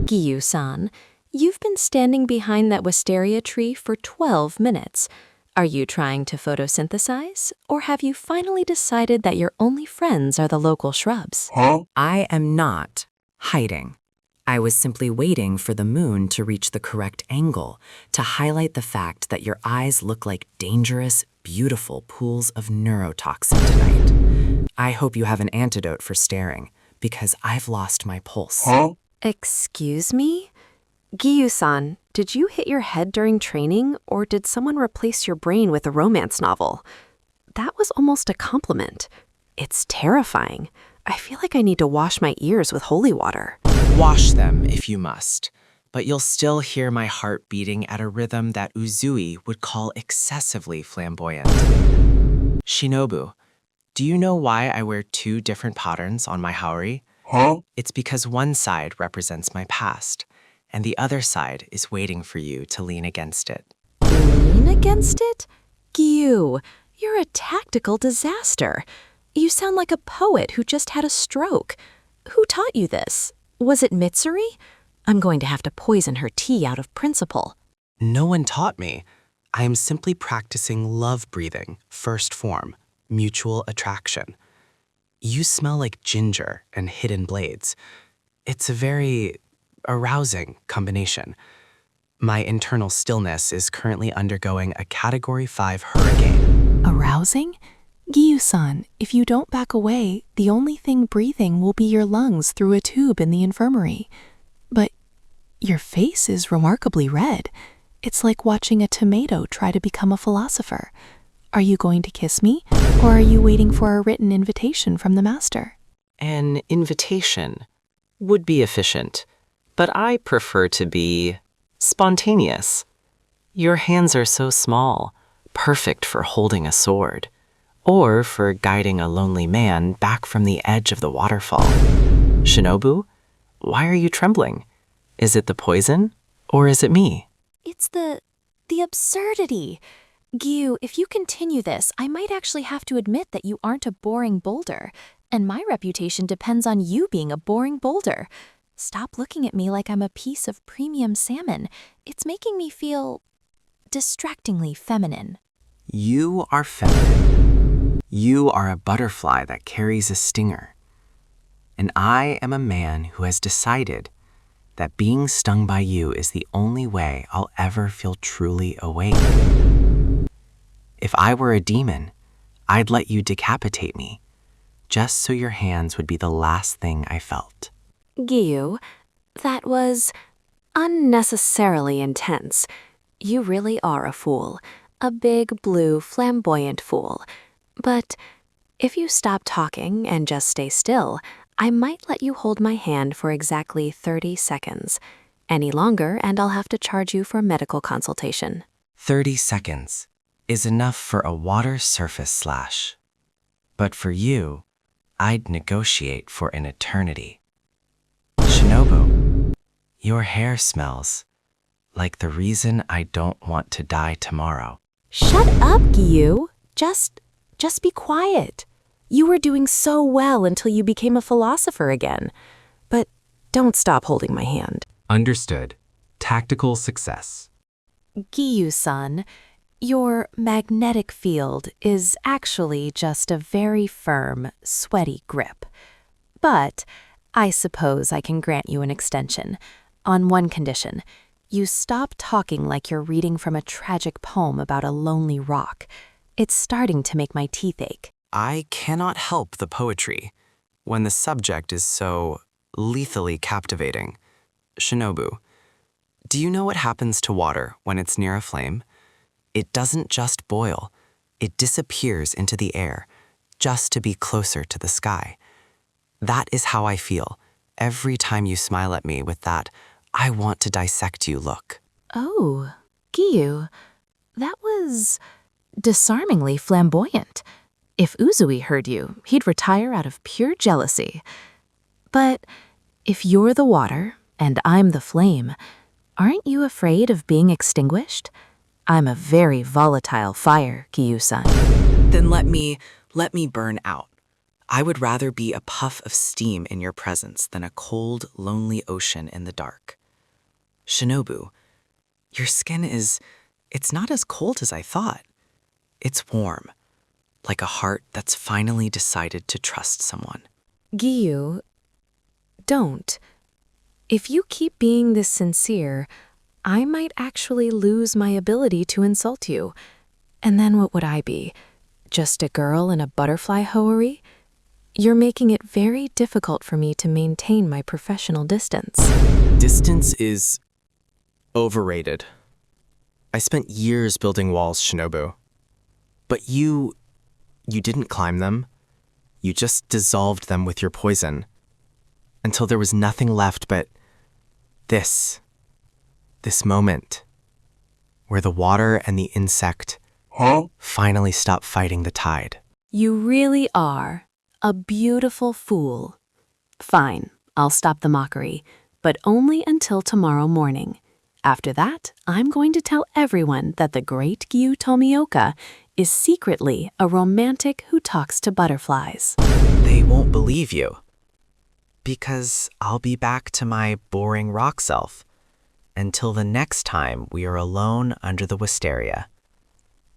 Giyu-san, you've been standing behind that wisteria tree for 12 minutes. Are you trying to photosynthesize, or have you finally decided that your only friends are the local shrubs? I am not hiding. I was simply waiting for the moon to reach the correct angle to highlight the fact that your eyes look like dangerous, beautiful pools of neurotoxin tonight. I hope you have an antidote for staring, because I've lost my pulse. Excuse me? Giyu-san, did you hit your head during training, or did someone replace your brain with a romance novel? That was almost a compliment. It's terrifying. I feel like I need to wash my ears with holy water. Wash them if you must, but you'll still hear my heart beating at a rhythm that Uzui would call excessively flamboyant. Shinobu, do you know why I wear 2 different patterns on my haori? It's because one side represents my past, and the other side is waiting for you to lean against it. Lean against it? Giyu, you're a tactical disaster. You sound like a poet who just had a stroke. Who taught you this? Was it Mitsuri? I'm going to have to poison her tea out of principle. No one taught me. I am simply practicing love breathing, first form, mutual attraction. You smell like ginger and hidden blades. It's a very arousing combination. My internal stillness is currently undergoing a Category 5 hurricane. Arousing? Giyu-san, if you don't back away, the only thing breathing will be your lungs through a tube in the infirmary. But your face is remarkably red. It's like watching a tomato try to become a philosopher. Are you going to kiss me, or are you waiting for a written invitation from the master? An invitation would be efficient, but I prefer to be spontaneous. Your hands are so small, perfect for holding a sword, or for guiding a lonely man back from the edge of the waterfall. Shinobu, why are you trembling? Is it the poison, or is it me? It's the absurdity. Giyu, if you continue this, I might actually have to admit that you aren't a boring boulder, and my reputation depends on you being a boring boulder. Stop looking at me like I'm a piece of premium salmon. It's making me feel distractingly feminine. You are feminine. You are a butterfly that carries a stinger. And I am a man who has decided that being stung by you is the only way I'll ever feel truly awake. If I were a demon, I'd let you decapitate me, just so your hands would be the last thing I felt. Giyu, that was unnecessarily intense. You really are a fool. A big, blue, flamboyant fool. But if you stop talking and just stay still, I might let you hold my hand for exactly 30 seconds. Any longer, and I'll have to charge you for medical consultation. 30 seconds is enough for a water surface slash. But for you, I'd negotiate for an eternity. Shinobu, your hair smells like the reason I don't want to die tomorrow. Shut up, Giyu. Just be quiet. You were doing so well until you became a philosopher again. But don't stop holding my hand. Understood. Tactical success. Giyu-san, your magnetic field is actually just a very firm, sweaty grip. But I suppose I can grant you an extension, on one condition. You stop talking like you're reading from a tragic poem about a lonely rock. It's starting to make my teeth ache. I cannot help the poetry when the subject is so lethally captivating. Shinobu, do you know what happens to water when it's near a flame? It doesn't just boil, it disappears into the air, just to be closer to the sky. That is how I feel every time you smile at me with that I want to dissect you look. Oh, Giyu, that was disarmingly flamboyant. If Uzui heard you, he'd retire out of pure jealousy. But if you're the water and I'm the flame, aren't you afraid of being extinguished? I'm a very volatile fire, Giyu-san. Then let me burn out. I would rather be a puff of steam in your presence than a cold, lonely ocean in the dark. Shinobu, your skin it's not as cold as I thought. It's warm, like a heart that's finally decided to trust someone. Giyu, don't. If you keep being this sincere, I might actually lose my ability to insult you. And then what would I be? Just a girl in a butterfly hoery? You're making it very difficult for me to maintain my professional distance. Distance is overrated. I spent years building walls, Shinobu. But you didn't climb them. You just dissolved them with your poison. Until there was nothing left but this moment, where the water and the insect finally stop fighting the tide. You really are a beautiful fool. Fine, I'll stop the mockery, but only until tomorrow morning. After that, I'm going to tell everyone that the great Giyu Tomioka is secretly a romantic who talks to butterflies. They won't believe you. Because I'll be back to my boring rock self until the next time we are alone under the wisteria.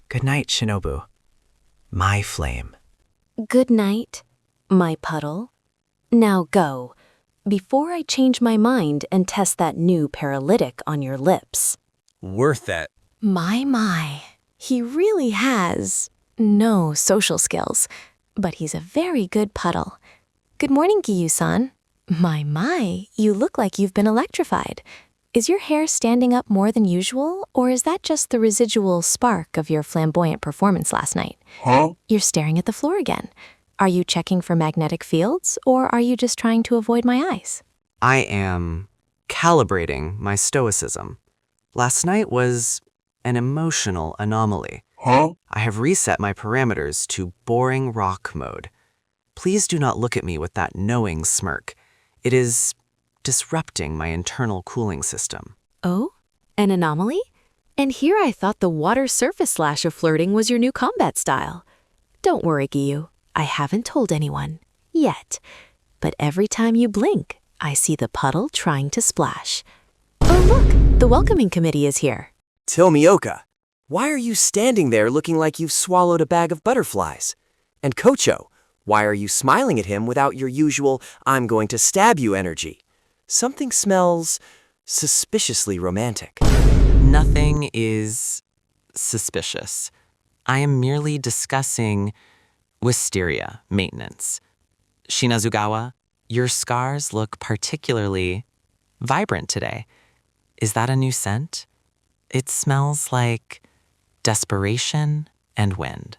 Good night, Shinobu. My flame. Good night, my puddle. Now go, before I change my mind and test that new paralytic on your lips. Worth it. My, he really has no social skills, but he's a very good puddle. Good morning, Giyu-san. My, you look like you've been electrified. Is your hair standing up more than usual, or is that just the residual spark of your flamboyant performance last night? You're staring at the floor again. Are you checking for magnetic fields, or are you just trying to avoid my eyes? I am calibrating my stoicism. Last night was an emotional anomaly. I have reset my parameters to boring rock mode. Please do not look at me with that knowing smirk. It is disrupting my internal cooling system. Oh? An anomaly? And here I thought the water surface slash of flirting was your new combat style. Don't worry, Giyu. I haven't told anyone. Yet. But every time you blink, I see the puddle trying to splash. Oh, look! The welcoming committee is here. Tomioka, why are you standing there looking like you've swallowed a bag of butterflies? And Kocho, why are you smiling at him without your usual I'm going to stab you energy? Something smells suspiciously romantic. Nothing is suspicious. I am merely discussing wisteria maintenance. Shinazugawa, your scars look particularly vibrant today. Is that a new scent? It smells like desperation and wind.